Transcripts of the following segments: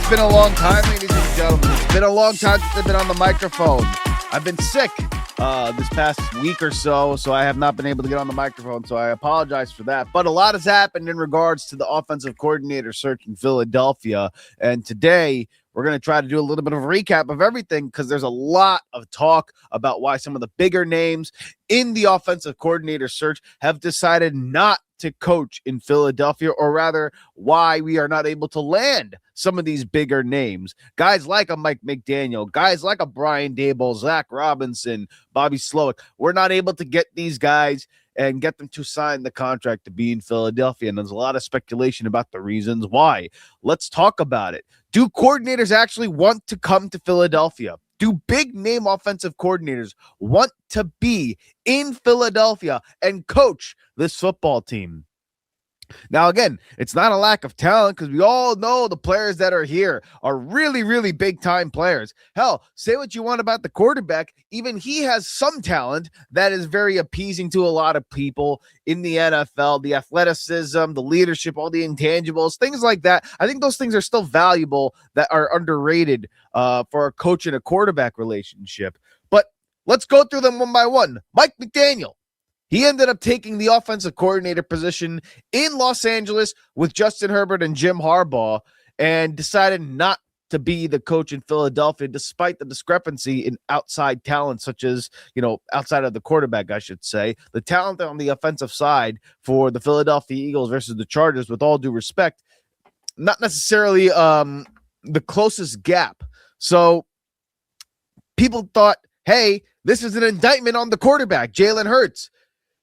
It's been a long time, ladies and gentlemen. It's been a long time since I've been on the microphone. I've been sick this past week or so I have not been able to get on the microphone, so I apologize for that. But a lot has happened in regards to the offensive coordinator search in Philadelphia, and today we're going to try to do a little bit of a recap of everything because there's a lot of talk about why some of the bigger names in the offensive coordinator search have decided not to coach in Philadelphia, or rather why we are not able to land some of these bigger names. Guys like a Mike McDaniel, guys like a Brian Daboll, Zach Robinson, Bobby Slowik. We're not able to get these guys and get them to sign the contract to be in Philadelphia. And there's a lot of speculation about the reasons why. Let's talk about it. Do coordinators actually want to come to Philadelphia? Do big name offensive coordinators want to be in Philadelphia and coach this football team? Now, again, it's not a lack of talent because we all know the players that are here are really, really big-time players. Hell, say what you want about the quarterback. Even he has some talent that is very appeasing to a lot of people in the NFL, the athleticism, the leadership, all the intangibles, things like that. I think those things are still valuable that are underrated for a coach and a quarterback relationship. But let's go through them one by one. Mike McDaniel. He ended up taking the offensive coordinator position in Los Angeles with Justin Herbert and Jim Harbaugh and decided not to be the coach in Philadelphia, despite the discrepancy in outside talent, such as, outside of the quarterback, I should say. The talent on the offensive side for the Philadelphia Eagles versus the Chargers, with all due respect, not necessarily the closest gap. So people thought, hey, this is an indictment on the quarterback, Jalen Hurts.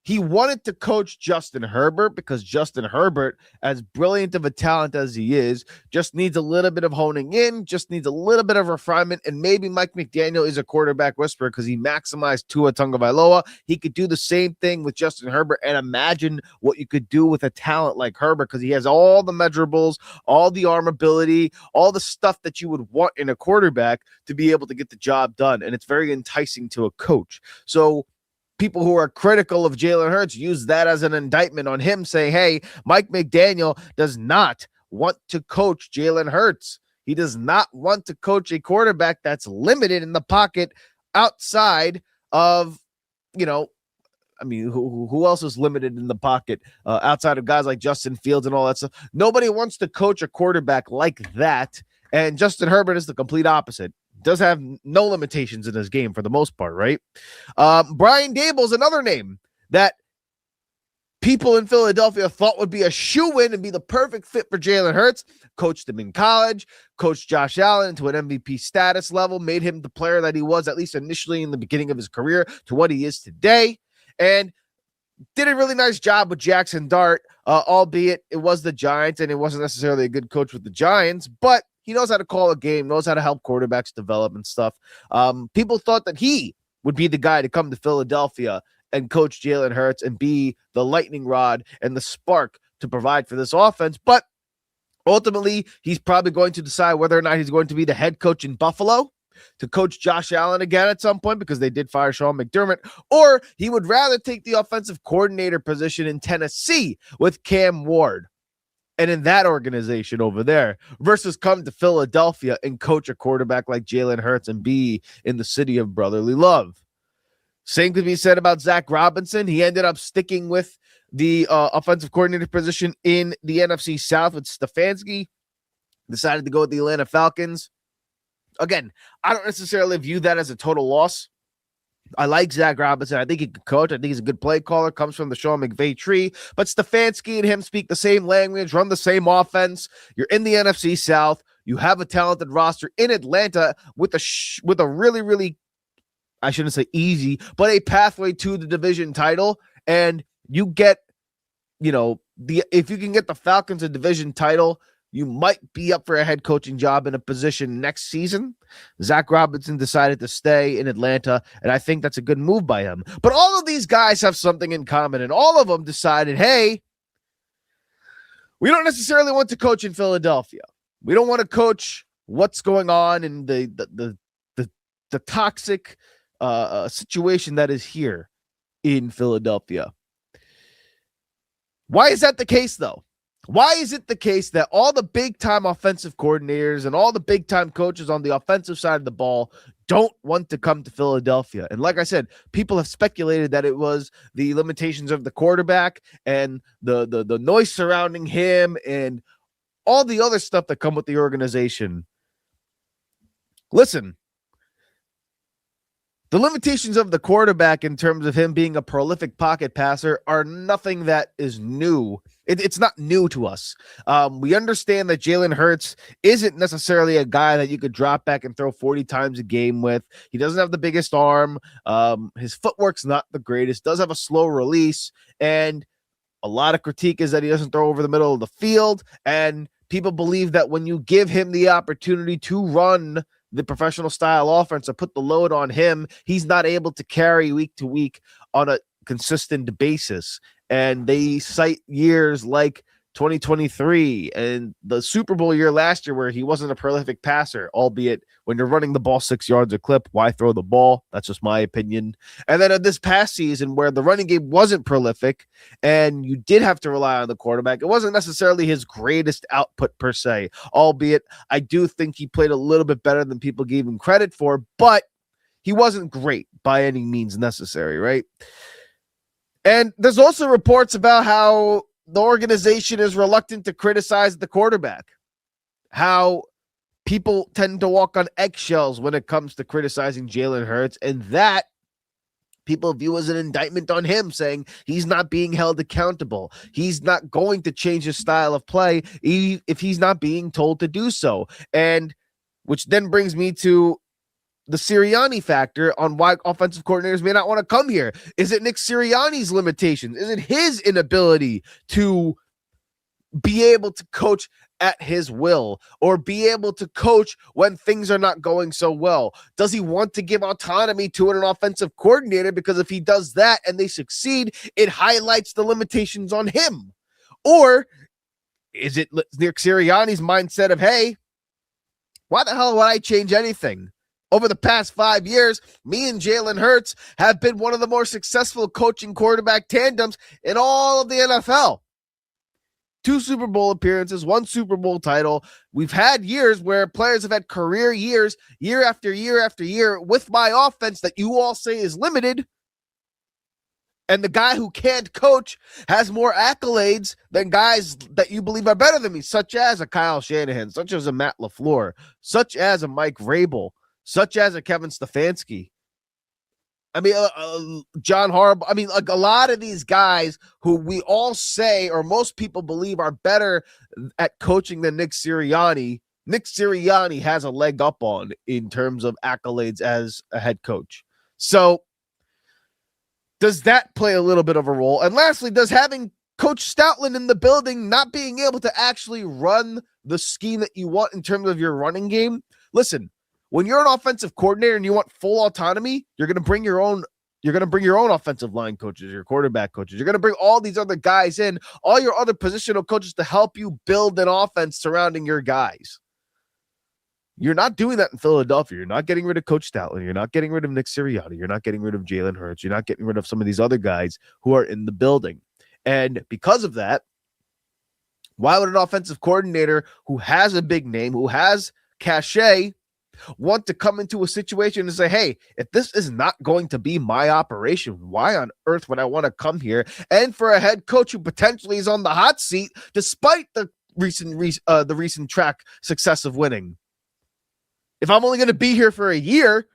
He wanted to coach Justin Herbert because Justin Herbert, as brilliant of a talent as he is, just needs a little bit of honing in, just needs a little bit of refinement, and maybe Mike McDaniel is a quarterback whisperer because he maximized Tua Tagovailoa. He could do the same thing with Justin Herbert, and imagine what you could do with a talent like Herbert because he has all the measurables, all the arm ability, all the stuff that you would want in a quarterback to be able to get the job done, and it's very enticing to a coach. So people who are critical of Jalen Hurts use that as an indictment on him, saying, hey, Mike McDaniel does not want to coach Jalen Hurts. He does not want to coach a quarterback that's limited in the pocket outside of, who else is limited in the pocket outside of guys like Justin Fields and all that stuff? Nobody wants to coach a quarterback like that, and Justin Herbert is the complete opposite. Does have no limitations in his game for the most part, right? Brian Daboll is another name that people in Philadelphia thought would be a shoo-in and be the perfect fit for Jalen Hurts. Coached him in college, coached Josh Allen to an MVP status level, made him the player that he was, at least initially in the beginning of his career, to what he is today, and did a really nice job with Jackson Dart, albeit it was the Giants, and it wasn't necessarily a good coach with the Giants, but he knows how to call a game, knows how to help quarterbacks develop and stuff. People thought that he would be the guy to come to Philadelphia and coach Jalen Hurts and be the lightning rod and the spark to provide for this offense. But ultimately, he's probably going to decide whether or not he's going to be the head coach in Buffalo to coach Josh Allen again at some point because they did fire Sean McDermott, or he would rather take the offensive coordinator position in Tennessee with Cam Ward and in that organization over there versus come to Philadelphia and coach a quarterback like Jalen Hurts and be in the city of brotherly love. Same could be said about Zach Robinson. He ended up sticking with the offensive coordinator position in the NFC South with Stefanski. Decided to go with the Atlanta Falcons. Again, I don't necessarily view that as a total loss. I like Zach Robinson. I think he can coach. I think he's a good play caller. Comes from the Sean McVay tree. But Stefanski and him speak the same language, run the same offense. You're in the NFC South. You have a talented roster in Atlanta with a really, really, I shouldn't say easy, but a pathway to the division title. And you get, if you can get the Falcons a division title, you might be up for a head coaching job in a position next season. Zach Robinson decided to stay in Atlanta, and I think that's a good move by him. But all of these guys have something in common, and all of them decided, hey, we don't necessarily want to coach in Philadelphia. We don't want to coach what's going on in the toxic situation that is here in Philadelphia. Why is that the case, though? Why is it the case that all the big-time offensive coordinators and all the big-time coaches on the offensive side of the ball don't want to come to Philadelphia? And like I said, people have speculated that it was the limitations of the quarterback and the noise surrounding him and all the other stuff that come with the organization. Listen, the limitations of the quarterback in terms of him being a prolific pocket passer are nothing that is new. It's not new to us. We understand that Jalen Hurts isn't necessarily a guy that you could drop back and throw 40 times a game with. He doesn't have the biggest arm. His footwork's not the greatest, does have a slow release, and a lot of critique is that he doesn't throw over the middle of the field, and people believe that when you give him the opportunity to run the professional style offense or put the load on him, he's not able to carry week to week on a consistent basis. And they cite years like 2023 and the Super Bowl year last year where he wasn't a prolific passer, albeit when you're running the ball 6 yards a clip, why throw the ball? That's just my opinion. And then in this past season where the running game wasn't prolific and you did have to rely on the quarterback, it wasn't necessarily his greatest output per se, albeit I do think he played a little bit better than people gave him credit for, but he wasn't great by any means necessary, right? And there's also reports about how the organization is reluctant to criticize the quarterback, how people tend to walk on eggshells when it comes to criticizing Jalen Hurts, and that people view as an indictment on him, saying he's not being held accountable. He's not going to change his style of play if he's not being told to do so. And which then brings me to the Sirianni factor on why offensive coordinators may not want to come here. Is it Nick Sirianni's limitations? Is it his inability to be able to coach at his will or be able to coach when things are not going so well? Does he want to give autonomy to an offensive coordinator? Because if he does that and they succeed, it highlights the limitations on him. Or is it Nick Sirianni's mindset of, hey, why the hell would I change anything? Over the past 5 years, me and Jalen Hurts have been one of the more successful coaching quarterback tandems in all of the NFL. 2 Super Bowl appearances, 1 Super Bowl title. We've had years where players have had career years, year after year after year, with my offense that you all say is limited. And the guy who can't coach has more accolades than guys that you believe are better than me, such as a Kyle Shanahan, such as a Matt LaFleur, such as a Mike Vrabel, such as a Kevin Stefanski. I mean, John Harbaugh. I mean, like a lot of these guys who we all say, or most people believe, are better at coaching than Nick Sirianni. Nick Sirianni has a leg up on in terms of accolades as a head coach. So does that play a little bit of a role? And lastly, does having Coach Stoutland in the building not being able to actually run the scheme that you want in terms of your running game? Listen, when you're an offensive coordinator and you want full autonomy, you're going to bring your own offensive line coaches, your quarterback coaches. You're going to bring all these other guys in, all your other positional coaches to help you build an offense surrounding your guys. You're not doing that in Philadelphia. You're not getting rid of Coach Stoutland. You're not getting rid of Nick Sirianni. You're not getting rid of Jalen Hurts. You're not getting rid of some of these other guys who are in the building. And because of that, why would an offensive coordinator who has a big name, who has cachet, want to come into a situation and say, hey, if this is not going to be my operation, why on earth would I want to come here? And for a head coach who potentially is on the hot seat, despite the recent track success of winning. If I'm only going to be here for a year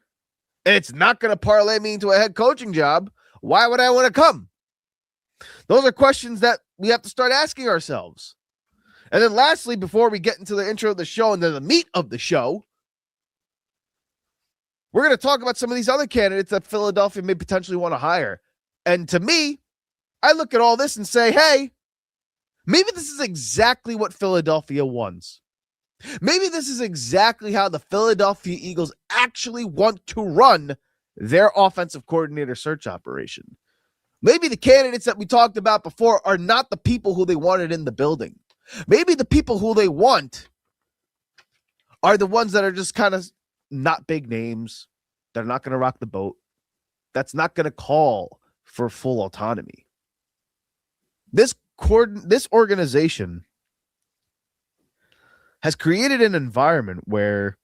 and it's not going to parlay me into a head coaching job, why would I want to come? Those are questions that we have to start asking ourselves. And then lastly, before we get into the intro of the show and then the meat of the show, we're going to talk about some of these other candidates that Philadelphia may potentially want to hire. And to me, I look at all this and say, hey, maybe this is exactly what Philadelphia wants. Maybe this is exactly how the Philadelphia Eagles actually want to run their offensive coordinator search operation. Maybe the candidates that we talked about before are not the people who they wanted in the building. Maybe the people who they want are the ones that are just kind of not big names. They're not going to rock the boat. That's not going to call for full autonomy. This organization has created an environment where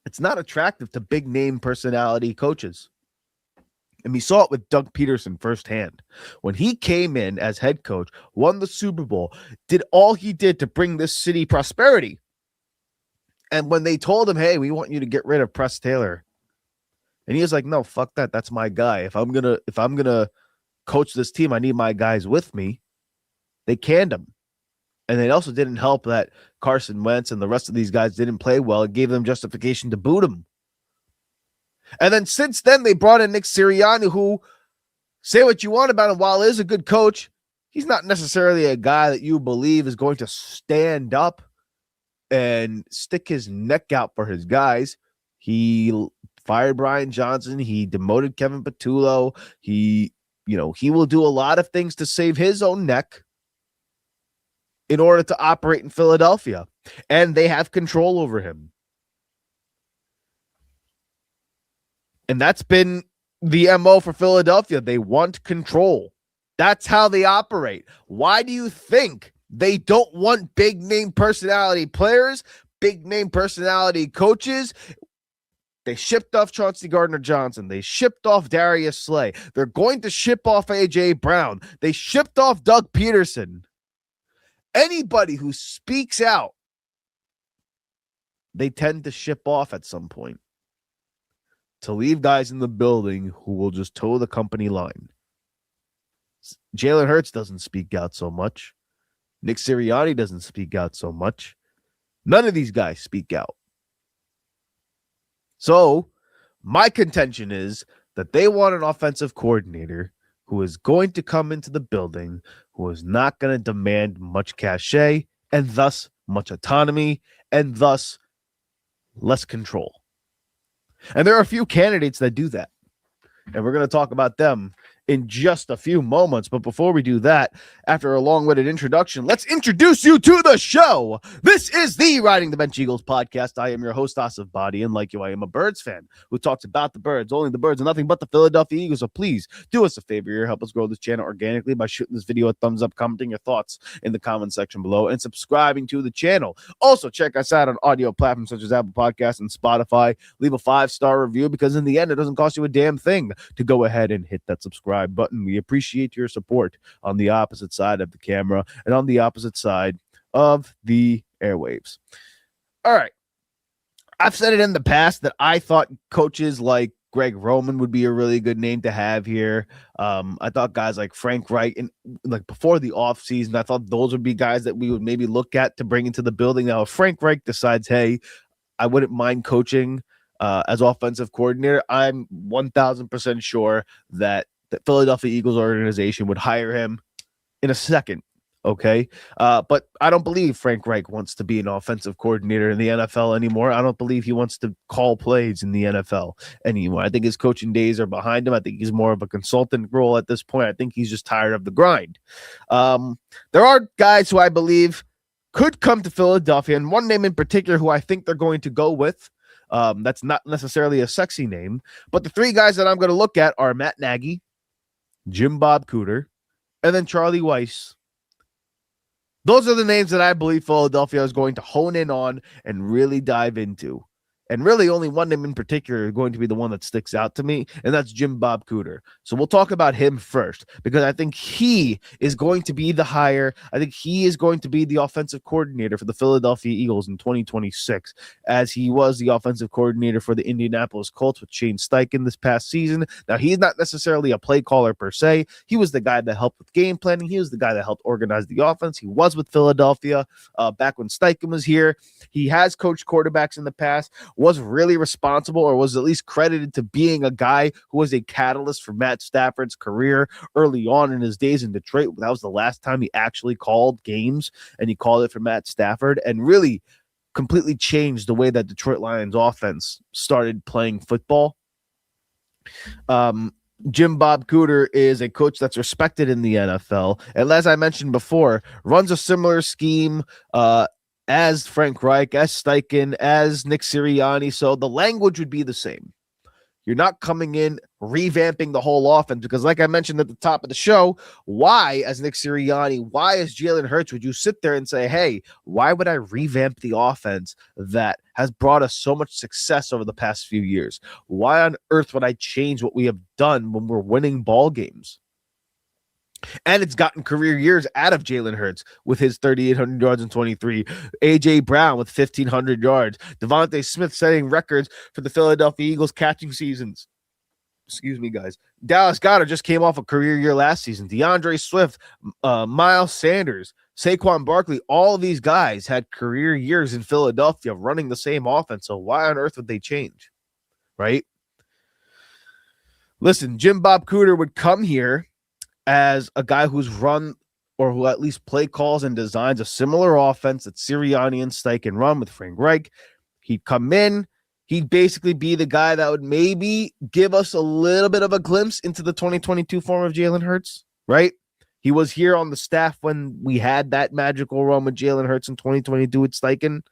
it's not attractive to big name personality coaches. And we saw it with Doug Peterson firsthand. When he came in as head coach, won the Super Bowl, did all he did to bring this city prosperity. And when they told him, hey, we want you to get rid of Press Taylor, and he was like, no, fuck that. That's my guy. If I'm gonna coach this team, I need my guys with me. They canned him. And it also didn't help that Carson Wentz and the rest of these guys didn't play well. It gave them justification to boot him. And then since then, they brought in Nick Sirianni, who, say what you want about him, while he is a good coach, he's not necessarily a guy that you believe is going to stand up and stick his neck out for his guys. He fired Brian Johnson. He demoted Kevin Patullo. He will do a lot of things to save his own neck in order to operate in Philadelphia. And they have control over him. And that's been the MO for Philadelphia. They want control. That's how they operate. Why do you think they don't want big name personality players, big name personality coaches? They shipped off Chauncey Gardner-Johnson. They shipped off Darius Slay. They're going to ship off A.J. Brown. They shipped off Doug Peterson. Anybody who speaks out, they tend to ship off at some point to leave guys in the building who will just toe the company line. Jalen Hurts doesn't speak out so much. Nick Sirianni doesn't speak out so much. None of these guys speak out. So my contention is that they want an offensive coordinator who is going to come into the building, who is not going to demand much cachet and thus much autonomy and thus less control. And there are a few candidates that do that. And we're going to talk about them in just a few moments. But before we do that, after a long-winded introduction, let's introduce you to the show. This is the Riding the Bench Eagles podcast. I am your host, Asif Badi, and like you, I am a Birds fan who talks about the Birds, only the Birds, and nothing but the Philadelphia Eagles. So please do us a favor here. Help us grow this channel organically by shooting this video a thumbs up, commenting your thoughts in the comment section below, and subscribing to the channel. Also, check us out on audio platforms such as Apple Podcasts and Spotify. Leave a 5-star review because in the end, it doesn't cost you a damn thing to go ahead and hit that subscribe button. We appreciate your support on the opposite side of the camera and on the opposite side of the airwaves. All right. I've said it in the past that I thought coaches like Greg Roman would be a really good name to have here. I thought guys like Frank Reich, and like before the offseason, I thought those would be guys that we would maybe look at to bring into the building. Now, if Frank Reich decides, hey, I wouldn't mind coaching as offensive coordinator, I'm 1,000% sure that the Philadelphia Eagles organization would hire him in a second. Okay. But I don't believe Frank Reich wants to be an offensive coordinator in the NFL anymore. I don't believe he wants to call plays in the NFL anymore. I think his coaching days are behind him. I think he's more of a consultant role at this point. I think he's just tired of the grind. There are guys who I believe could come to Philadelphia, and one name in particular who I think they're going to go with. That's not necessarily a sexy name, but the three guys that I'm going to look at are Matt Nagy, Jim Bob Cooter, and then Charlie Weiss. Those are the names that I believe Philadelphia is going to hone in on and really dive into. And really only one name in particular is going to be the one that sticks out to me, and that's Jim Bob Cooter. So we'll talk about him first because I think he is going to be the hire. I think he is going to be the offensive coordinator for the Philadelphia Eagles in 2026, as he was the offensive coordinator for the Indianapolis Colts with Shane Steichen this past season. Now, he's not necessarily a play caller per se. He was the guy that helped with game planning. He was the guy that helped organize the offense. He was with Philadelphia back when Steichen was here. He has coached quarterbacks in the past, was really responsible or was at least credited to being a guy who was a catalyst for Matt Stafford's career early on in his days in Detroit. That was the last time he actually called games, and he called it for Matt Stafford and really completely changed the way that Detroit Lions offense started playing football. Jim Bob Cooter is a coach that's respected in the NFL, and as I mentioned before, runs a similar scheme as Frank Reich, as Steichen, as Nick Sirianni. So the language would be the same. You're not coming in revamping the whole offense because, like I mentioned at the top of the show, why, as Nick Sirianni, why as Jalen Hurts, would you sit there and say, hey, why would I revamp the offense that has brought us so much success over the past few years? Why on earth would I change what we have done when we're winning ball games? And it's gotten career years out of Jalen Hurts with his 3,800 yards in 23. A.J. Brown with 1,500 yards. Devontae Smith setting records for the Philadelphia Eagles catching seasons. Excuse me, guys. Dallas Goedert just came off a career year last season. DeAndre Swift, Miles Sanders, Saquon Barkley, all of these guys had career years in Philadelphia running the same offense. So why on earth would they change? Right? Listen, Jim Bob Cooter would come here as a guy who's run or who at least play calls and designs a similar offense that Sirianni and Steichen run with Frank Reich. He'd come in. He'd basically be the guy that would maybe give us a little bit of a glimpse into the 2022 form of Jalen Hurts, right? He was here on the staff when we had that magical run with Jalen Hurts in 2022 with Steichen.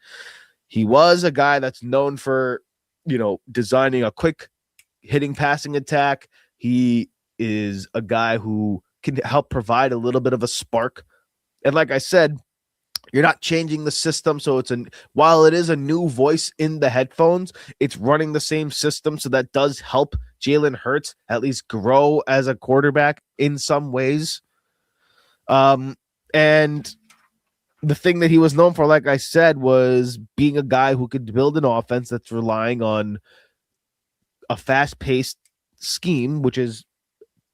He was a guy that's known for, designing a quick hitting passing attack. He is a guy who can help provide a little bit of a spark. And like I said, you're not changing the system. So while it is a new voice in the headphones, it's running the same system. So that does help Jalen Hurts at least grow as a quarterback in some ways. And the thing that he was known for, like I said, was being a guy who could build an offense that's relying on a fast-paced scheme, which is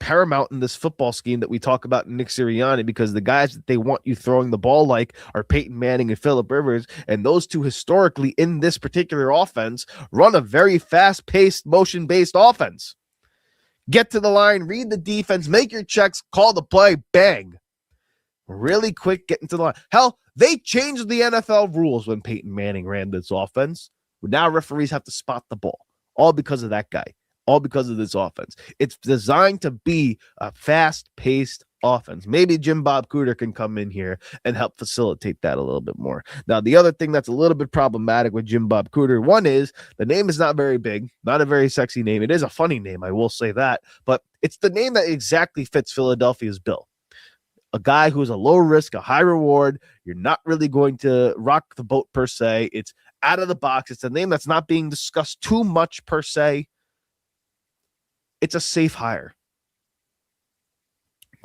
paramount in this football scheme that we talk about in Nick Sirianni, because the guys that they want you throwing the ball like are Peyton Manning and Phillip Rivers, and those two historically in this particular offense run a very fast-paced, motion-based offense. Get to the line, read the defense, make your checks, call the play, bang. Really quick, get into the line. Hell, they changed the NFL rules when Peyton Manning ran this offense. Now referees have to spot the ball, all because of that guy. All because of this offense. It's designed to be a fast-paced offense. Maybe Jim Bob Cooter can come in here and help facilitate that a little bit more. Now, the other thing that's a little bit problematic with Jim Bob Cooter, one is the name is not very big, not a very sexy name. It is a funny name, I will say that, but it's the name that exactly fits Philadelphia's bill. A guy who's a low risk, a high reward. You're not really going to rock the boat per se. It's out of the box. It's a name that's not being discussed too much per se. It's a safe hire.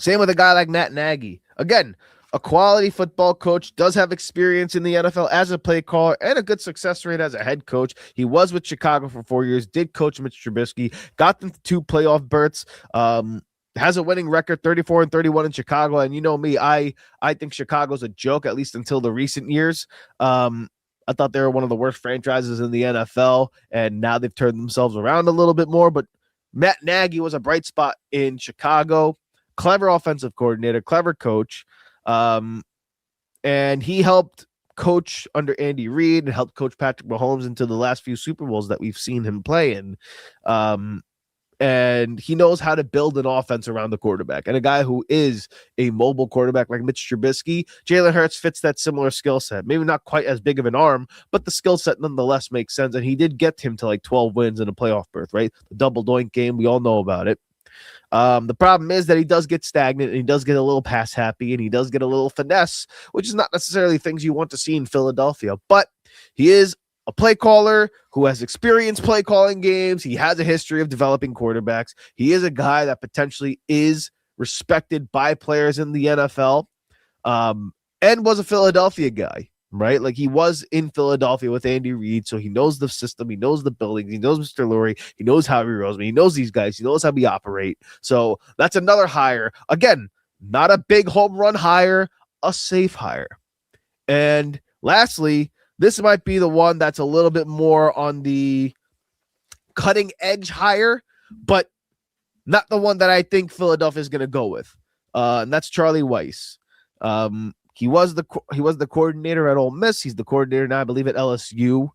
Same with a guy like Matt Nagy. Again, a quality football coach, does have experience in the NFL as a play caller and a good success rate as a head coach. He was with Chicago for 4 years, did coach Mitch Trubisky, got them to 2 playoff berths, has a winning record, 34-31 in Chicago. And you know me, I think Chicago's a joke, at least until the recent years. I thought they were one of the worst franchises in the NFL, and now they've turned themselves around a little bit more, but Matt Nagy was a bright spot in Chicago. Clever offensive coordinator, clever coach. And he helped coach under Andy Reid and helped coach Patrick Mahomes into the last few Super Bowls that we've seen him play in. And he knows how to build an offense around the quarterback. And a guy who is a mobile quarterback like Mitch Trubisky, Jalen Hurts fits that similar skill set. Maybe not quite as big of an arm, but the skill set nonetheless makes sense. And he did get him to like 12 wins in a playoff berth, right? The double doink game, we all know about it. The problem is that he does get stagnant and he does get a little pass happy and he does get a little finesse, which is not necessarily things you want to see in Philadelphia, but he is a play caller who has experience play calling games. He has a history of developing quarterbacks. He is a guy that potentially is respected by players in the NFL, and was a Philadelphia guy, right? Like he was in Philadelphia with Andy Reid, so he knows the system, he knows the buildings, he knows Mr. Lurie, he knows Howie Roseman, he knows these guys, he knows how we operate. So that's another hire. Again, not a big home run hire, a safe hire. And lastly, this might be the one that's a little bit more on the cutting edge hire, but not the one that I think Philadelphia is going to go with. And that's Charlie Weiss. He was the coordinator at Ole Miss. He's the coordinator now, I believe, at LSU.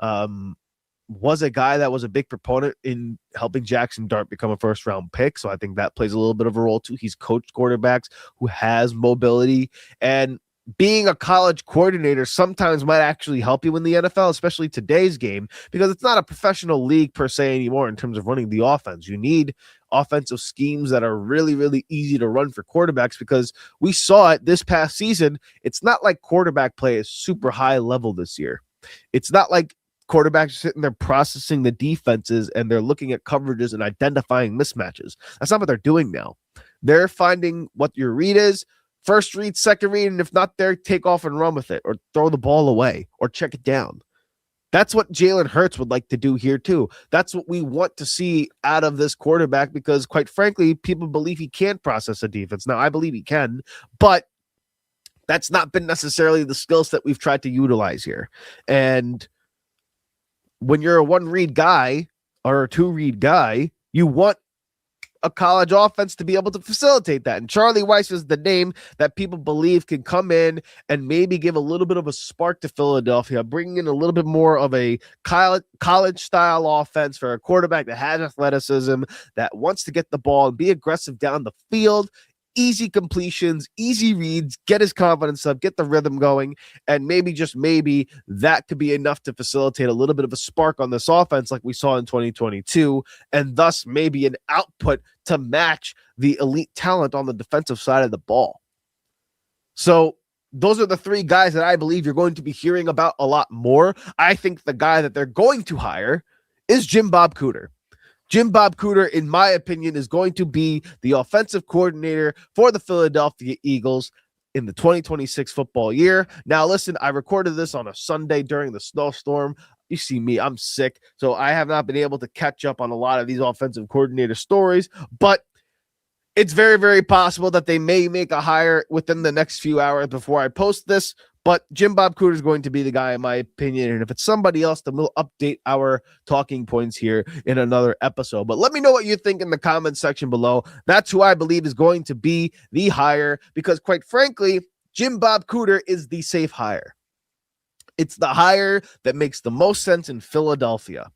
Was a guy that was a big proponent in helping Jackson Dart become a first-round pick, so I think that plays a little bit of a role too. He's coached quarterbacks who has mobility, and being a college coordinator sometimes might actually help you in the NFL, especially today's game, because it's not a professional league per se anymore in terms of running the offense. You need offensive schemes that are really, really easy to run for quarterbacks, because we saw it this past season. It's not like quarterback play is super high level this year. It's not like quarterbacks are sitting there processing the defenses and they're looking at coverages and identifying mismatches. That's not what they're doing now. They're finding what your read is, first read, second read, and if not there, take off and run with it, or throw the ball away, or check it down. That's what Jalen Hurts would like to do here too. That's what we want to see out of this quarterback, because quite frankly, people believe he can't process a defense. Now, I believe he can, but that's not been necessarily the skill set we've tried to utilize here. And when you're a one-read guy or a two-read guy, you want a college offense to be able to facilitate that. And Charlie Weiss is the name that people believe can come in and maybe give a little bit of a spark to Philadelphia, bringing in a little bit more of a college-style offense for a quarterback that has athleticism, that wants to get the ball and be aggressive down the field. Easy completions, easy reads, get his confidence up, get the rhythm going, and maybe, just maybe, that could be enough to facilitate a little bit of a spark on this offense like we saw in 2022, and thus maybe an output to match the elite talent on the defensive side of the ball. So those are the three guys that I believe you're going to be hearing about a lot more. I think the guy that they're going to hire is Jim Bob Cooter. Jim Bob Cooter, in my opinion, is going to be the offensive coordinator for the Philadelphia Eagles in the 2026 football year. Now, listen, I recorded this on a Sunday during the snowstorm. You see me, I'm sick, so I have not been able to catch up on a lot of these offensive coordinator stories, but it's very, very possible that they may make a hire within the next few hours before I post this. But Jim Bob Cooter is going to be the guy, in my opinion. And if it's somebody else, then we'll update our talking points here in another episode. But let me know what you think in the comments section below. That's who I believe is going to be the hire, because quite frankly, Jim Bob Cooter is the safe hire. It's the hire that makes the most sense in Philadelphia.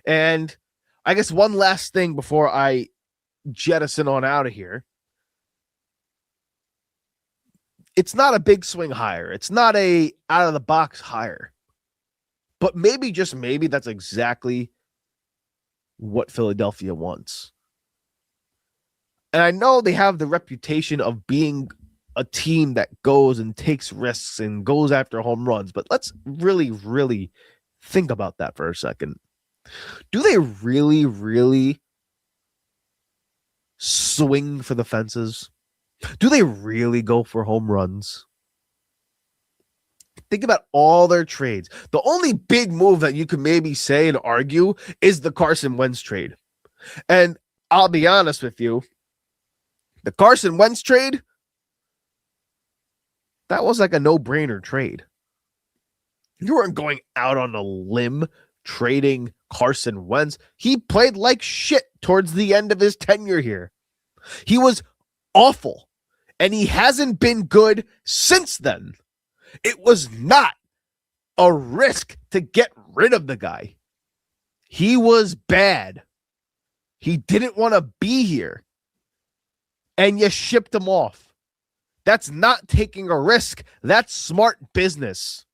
And I guess one last thing before I jettison on out of here. It's not a big swing hire. It's not a out of the box hire. But maybe, just maybe, that's exactly what Philadelphia wants. And I know they have the reputation of being a team that goes and takes risks and goes after home runs, but let's really, really think about that for a second. Do they really, really swing for the fences? Do they really go for home runs? Think about all their trades. The only big move that you could maybe say and argue is the Carson Wentz trade. And I'll be honest with you, the Carson Wentz trade, that was like a no-brainer trade. You weren't going out on a limb trading Carson Wentz. He played like shit towards the end of his tenure here. He was awful. And he hasn't been good since then. It was not a risk to get rid of the guy. He was bad. He didn't want to be here. And you shipped him off. That's not taking a risk. That's smart business.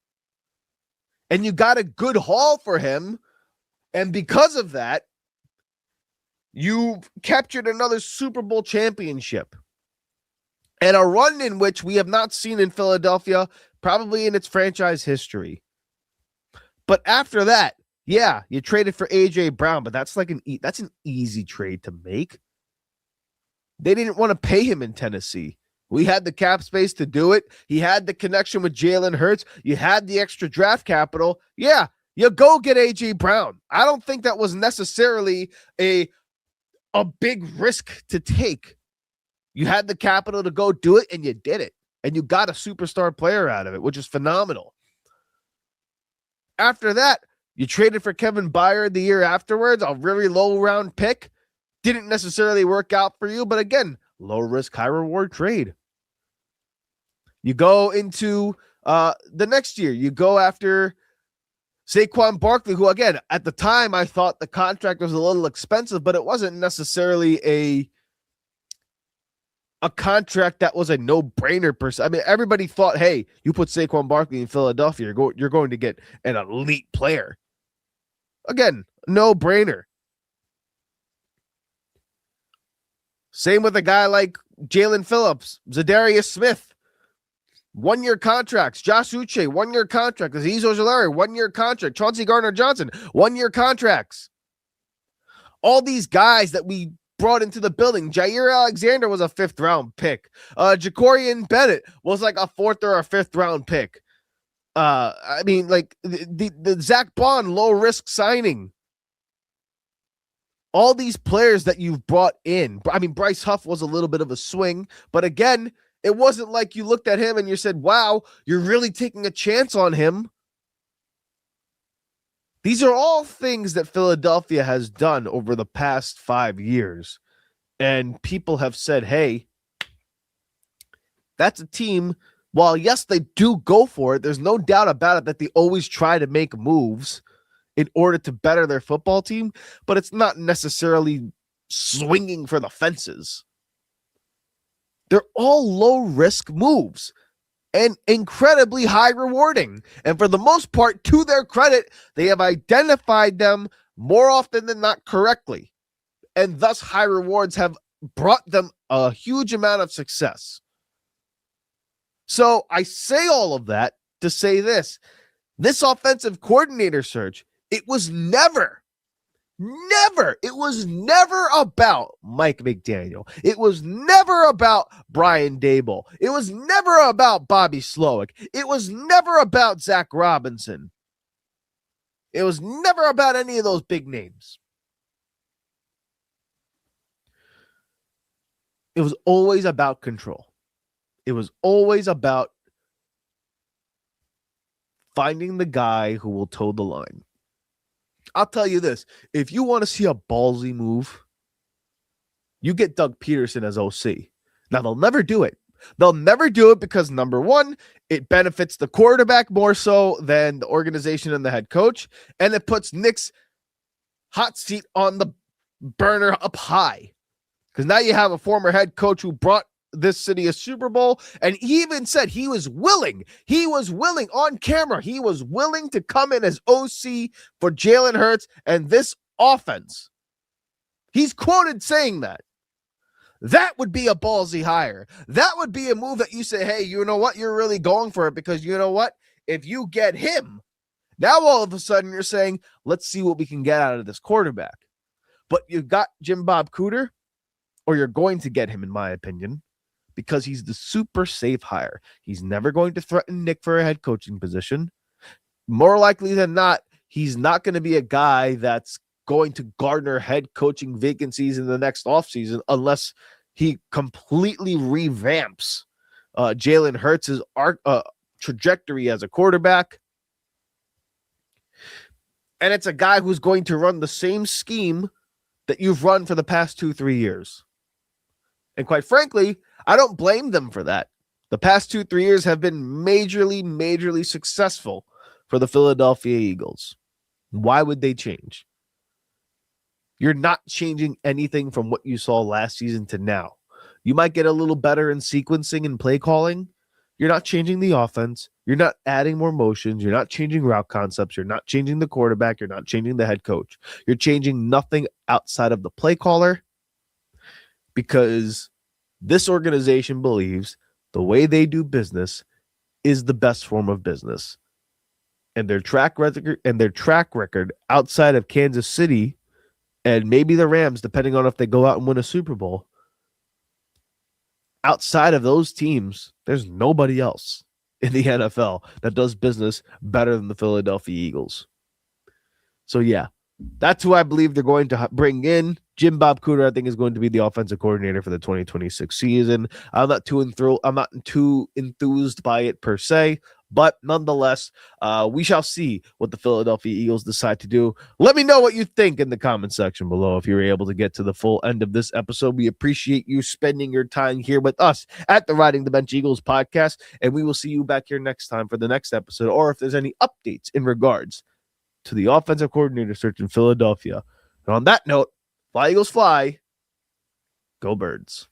And you got a good haul for him. And because of that, you've captured another Super Bowl championship. And a run in which we have not seen in Philadelphia, probably in its franchise history. But after that, yeah, you traded for A.J. Brown, but that's like that's an easy trade to make. They didn't want to pay him in Tennessee. We had the cap space to do it. He had the connection with Jalen Hurts. You had the extra draft capital. Yeah, you go get A.J. Brown. I don't think that was necessarily a big risk to take. You had the capital to go do it, and you did it. And you got a superstar player out of it, which is phenomenal. After that, you traded for Kevin Byard the year afterwards, a very low-round pick. Didn't necessarily work out for you, but again, low-risk, high-reward trade. You go into the next year. You go after Saquon Barkley, who, again, at the time, I thought the contract was a little expensive, but it wasn't necessarily a contract that was a no-brainer person. I mean, everybody thought, hey, you put Saquon Barkley in Philadelphia, you're going to get an elite player. Again, no-brainer. Same with a guy like Jalen Phillips, Zadarius Smith. 1-year contracts. Josh Uche, 1-year contract. Azeez Ojulari, 1-year contract. Chauncey Gardner-Johnson, 1-year contracts. All these guys that we brought into the building. Jair Alexander was a 5th-round pick. Jacorian Bennett was like a 4th or a 5th-round pick. I mean, like the Zach Bond low-risk signing. All these players that you've brought in. I mean, Bryce Huff was a little bit of a swing, but again, it wasn't like you looked at him and you said, wow, you're really taking a chance on him. These are all things that Philadelphia has done over the past 5 years. And people have said, hey, that's a team. While, yes, they do go for it, there's no doubt about it that they always try to make moves in order to better their football team, but it's not necessarily swinging for the fences. They're all low-risk moves and incredibly high rewarding. And for the most part, to their credit, they have identified them more often than not correctly. And thus, high rewards have brought them a huge amount of success. So I say all of that to say this. This offensive coordinator search, it was never about Mike McDaniel. It was never about Brian Daboll. It was never about Bobby Slowik. It was never about Zach Robinson. It was never about any of those big names. It was always about control. It was always about finding the guy who will toe the line. I'll tell you this. If you want to see a ballsy move, you get Doug Peterson as OC. Now, they'll never do it. They'll never do it because, number one, it benefits the quarterback more so than the organization and the head coach, and it puts Nick's hot seat on the burner up high. Because now you have a former head coach who brought this city a Super Bowl, and he even said he was willing on camera, he was willing to come in as OC for Jalen Hurts and this offense. He's quoted saying that. That would be a ballsy hire. That would be a move that you say, hey, you know what? You're really going for it because you know what? If you get him, now all of a sudden you're saying, let's see what we can get out of this quarterback. But you've got Jim Bob Cooter, or you're going to get him, in my opinion, because he's the super safe hire. He's never going to threaten Nick for a head coaching position. More likely than not, he's not going to be a guy that's going to garner head coaching vacancies in the next offseason unless he completely revamps Jalen Hurts' trajectory as a quarterback. And it's a guy who's going to run the same scheme that you've run for the past 2-3 years. And quite frankly, I don't blame them for that. The past 2-3 years have been majorly successful for the Philadelphia Eagles. Why would they change? You're not changing anything from what you saw last season to now. You might get a little better in sequencing and play calling. You're not changing the offense. You're not adding more motions. You're not changing route concepts. You're not changing the quarterback. You're not changing the head coach. You're changing nothing outside of the play caller, because this organization believes the way they do business is the best form of business. And their track record outside of Kansas City and maybe the Rams, depending on if they go out and win a Super Bowl, outside of those teams, there's nobody else in the NFL that does business better than the Philadelphia Eagles. So yeah, that's who I believe they're going to bring in. Jim Bob Cooter, I think, is going to be the offensive coordinator for the 2026 season. I'm not too enthused by it per se, but nonetheless, we shall see what the Philadelphia Eagles decide to do. Let me know what you think in the comment section below. If you're able to get to the full end of this episode, we appreciate you spending your time here with us at the Riding the Bench Eagles podcast, and we will see you back here next time for the next episode, or if there's any updates in regards to the offensive coordinator search in Philadelphia. And on that note, fly Eagles fly, go Birds.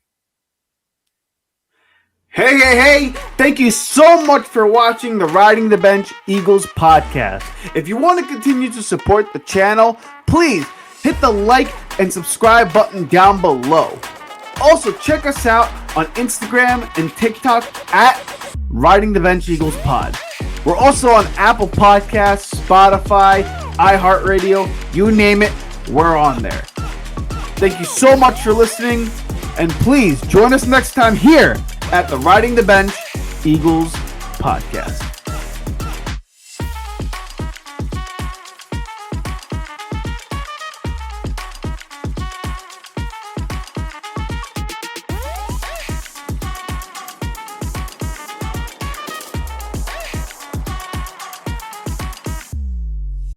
Hey, thank you so much for watching the Riding the Bench Eagles podcast. If you want to continue to support the channel, please hit the like and subscribe button down below. Also, check us out on Instagram and TikTok at Riding the Bench Eagles Pod. We're also on Apple Podcasts, Spotify, iHeartRadio, you name it, we're on there. Thank you so much for listening, and please join us next time here at the Riding the Bench Eagles podcast.